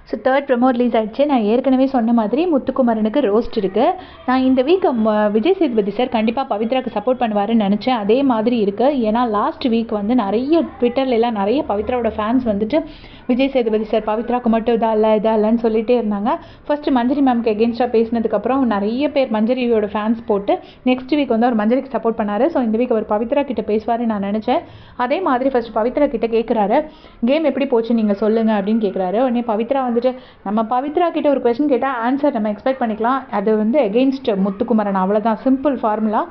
So third promo release ஆகிடுச்சு. நான் ஏற்கனவே சொன்ன மாதிரி முத்துக்குமரனுக்கு ரோஸ்ட் இருக்குது. நான் இந்த வீக் விஜய் சேதுபதி சார் கண்டிப்பாக பவித்ராவுக்கு சப்போர்ட் பண்ணுவாருன்னு நினச்சேன். அதே மாதிரி இருக்குது. ஏன்னா லாஸ்ட் வீக் வந்து நிறைய ட்விட்டர்லாம் நிறைய பவித்ராவோட ஃபேன்ஸ் வந்துட்டு விஜய் சேதுபதி சார் பவித்ராவுக்கு மட்டும் இதா இல்லைன்னு சொல்லிகிட்டே இருந்தாங்க. ஃபஸ்ட்டு மஞ்சரி மேம்க்கு எகென்ஸ்டாக பேசினதுக்கப்புறம் நிறைய பேர் மஞ்சரியோட ஃபேன்ஸ் போட்டு நெக்ஸ்ட் வீக் வந்து அவர் மஞ்சரிக்கு சப்போர்ட் பண்ணார். ஸோ இந்த வீக் அவர் பவித்ரா கிட்ட பேசுவார்னு நான் நினச்சேன். அதே மாதிரி ஃபஸ்ட்டு பவித்ரா கிட்ட கேட்குறாரு, கேம் எப்படி போச்சு நீங்கள் சொல்லுங்கள் அப்படின்னு கேட்குறாரு. உடனே பவித்ரா வந்துட்டு நம்ம பவித்ரா கிட்ட ஒரு கொஸ்டின் கேட்டால் ஆன்சர் நம்ம எக்ஸ்பெக்ட் பண்ணிக்கலாம். அது வந்து எகெயின்ஸ்ட் முத்துக்குமரன், அவ்வளோதான், சிம்பிள் ஃபார்முலா.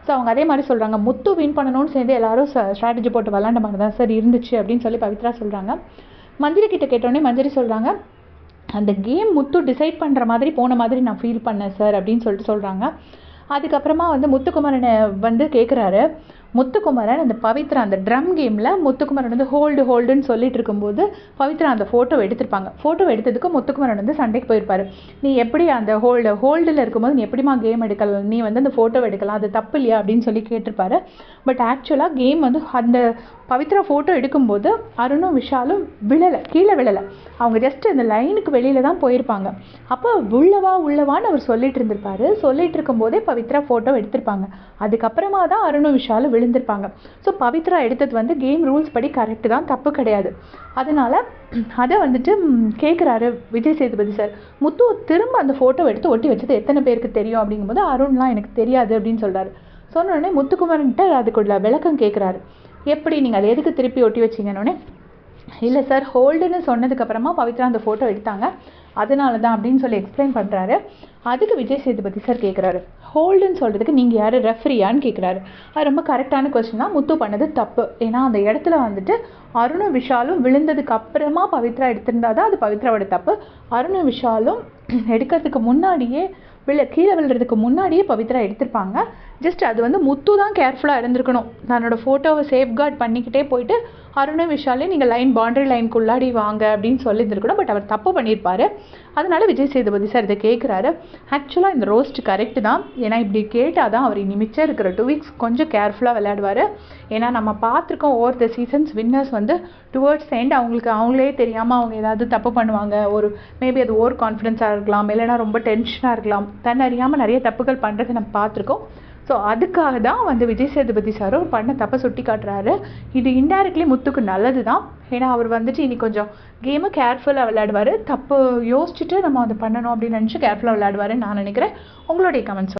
ஸோ அவங்க அதே மாதிரி சொல்கிறாங்க, முத்து வின் பண்ணணும்னு சேர்ந்து எல்லாரும் ஸ்ட்ராட்டஜி போட்டு விளாண்ட மாதிரி தான் சார் இருந்துச்சு அப்படின்னு சொல்லி பவித்ரா சொல்கிறாங்க. மஞ்சரி கிட்ட கேட்டோடனே மஞ்சரி சொல்கிறாங்க, அந்த கேம் முத்து டிசைட் பண்ணுற மாதிரி போன மாதிரி நான் ஃபீல் பண்ணேன் சார் அப்படின்னு சொல்லிட்டு சொல்கிறாங்க. அதுக்கப்புறமா வந்து முத்துக்குமரனை வந்து கேட்குறாரு, முத்துக்குமரன் அந்த பவித்ரா அந்த ட்ரம் கேமில் முத்துக்குமரன் வந்து ஹோல்டுன்னு சொல்லிட்டு இருக்கும்போது பவித்ரா அந்த ஃபோட்டோ எடுத்திருப்பாங்க. ஃபோட்டோ எடுத்ததுக்கு முத்துக்குமரன் வந்து சண்டைக்கு போயிருப்பார். நீ எப்படி அந்த ஹோல்டில் இருக்கும்போது நீ எப்படிமா கேம் எடுக்கலாம், நீ வந்து அந்த ஃபோட்டோ எடுக்கலாம், அது தப்பு இல்லையா அப்படின்னு சொல்லி கேட்டிருப்பாரு. பட் ஆக்சுவலாக கேம் வந்து அந்த பவித்ரா ஃபோட்டோ எடுக்கும்போது அருணும் விஷாலும் கீழே விழலை. அவங்க ஜஸ்ட் அந்த லைனுக்கு வெளியில் தான் போயிருப்பாங்க. அப்போ உள்ளவான்னு அவர் சொல்லிட்டு இருந்திருப்பாரு. சொல்லிட்டு இருக்கும்போதே பவித்ரா ஃபோட்டோ எடுத்திருப்பாங்க. அதுக்கப்புறமா தான் அருணும் விஷாலும் விழுந்திருப்பாங்க. ஸோ பவித்ரா எடுத்தது வந்து கேம் ரூல்ஸ் படி கரெக்டு தான், தப்பு கிடையாது. அதனால் அதை வந்துட்டு கேட்குறாரு விஜய் சேதுபதி சார், முத்து திரும்ப அந்த ஃபோட்டோ எடுத்து ஒட்டி வச்சது எத்தனை பேருக்கு தெரியும் அப்படிங்கும்போது அருண்லாம் எனக்கு தெரியாது அப்படின்னு சொல்கிறாரு. சொன்னோடனே முத்துக்குமரன்கிட்ட அதுக்குள்ள விளக்கம் கேட்குறாரு, எப்படி நீங்கள் அதை எதுக்கு திருப்பி ஒட்டி வச்சிங்கன்னொடனே, இல்லை சார் ஹோல்டுன்னு சொன்னதுக்கப்புறமா பவித்ரா அந்த ஃபோட்டோ எடுத்தாங்க, அதனால தான் அப்படின்னு சொல்லி எக்ஸ்பிளைன் பண்ணுறாரு. அதுக்கு விஜய் சேதுபதி சார் கேட்குறாரு, ஹோல்டுன்னு சொல்கிறதுக்கு நீங்கள் யார், ரெஃப்ரியான்னு கேட்குறாரு. அது ரொம்ப கரெக்டான கொஸ்டின் தான். முத்து பண்ணது தப்பு. ஏன்னா அந்த இடத்துல வந்துட்டு அருணும் விஷாலும் விழுந்ததுக்கு அப்புறமா பவித்ரா எடுத்திருந்தா தான் அது பவித்ராவோட தப்பு. அருணும் விஷாலும் எடுக்கிறதுக்கு முன்னாடியே கீழே விழுறதுக்கு முன்னாடியே பவித்ரா எடுத்திருப்பாங்க. ஜஸ்ட் அது வந்து முத்து தான் கேர்ஃபுல்லாக இருந்திருக்கணும். தன்னோட ஃபோட்டோவை சேஃப்கார்ட் பண்ணிக்கிட்டே போயிட்டு அருணும் விஷாலே நீங்கள் பவுண்டரி லைனுக்குள்ளாடி வாங்க அப்படின்னு சொல்லியிருந்துருக்கணும். பட் அவர் தப்பு பண்ணியிருப்பார். அதனால விஜய் சேதுபதி சார் இதை கேட்குறாரு. ஆக்சுவலாக இந்த ரோஸ்ட் கரெக்டு தான். ஏன்னா இப்படி கேட்டால் தான் அவர் இனி மிச்சம் இருக்கிற 2 வீக்ஸ் கொஞ்சம் கேர்ஃபுல்லாக விளையாடுவார். ஏன்னா நம்ம பார்த்துருக்கோம் ஓவர் த சீசன்ஸ் வின்னர்ஸ் வந்து டுவர்ட்ஸ் எண்ட் அவங்களே தெரியாமல் அவங்க ஏதாவது தப்பு பண்ணுவாங்க. ஒரு மேபி அது ஓவர் கான்ஃபிடென்ஸாக இருக்கலாம், இல்லைனா ரொம்ப டென்ஷனாக இருக்கலாம், தன்னறியாமல் நிறைய தப்புகள் பண்ணுறதை நம்ம பார்த்துருக்கோம். ஸோ அதுக்காக தான் வந்து விஜய் சேதுபதி சாரும் பண்ண தப்பை சுட்டி காட்டுறாரு. இது இன்டைரக்ட்லி முத்துக்கு நல்லது தான். ஏன்னா அவர் வந்துட்டு இனி கொஞ்சம் கேமை கேர்ஃபுல்லாக விளையாடுவார். தப்பு யோசிச்சுட்டு நம்ம அதை பண்ணணும் அப்படின்னு நினச்சி கேர்ஃபுல்லாக விளையாடுவாருன்னு நான் நினைக்கிறேன். உங்களுடைய கமெண்ட்ஸ்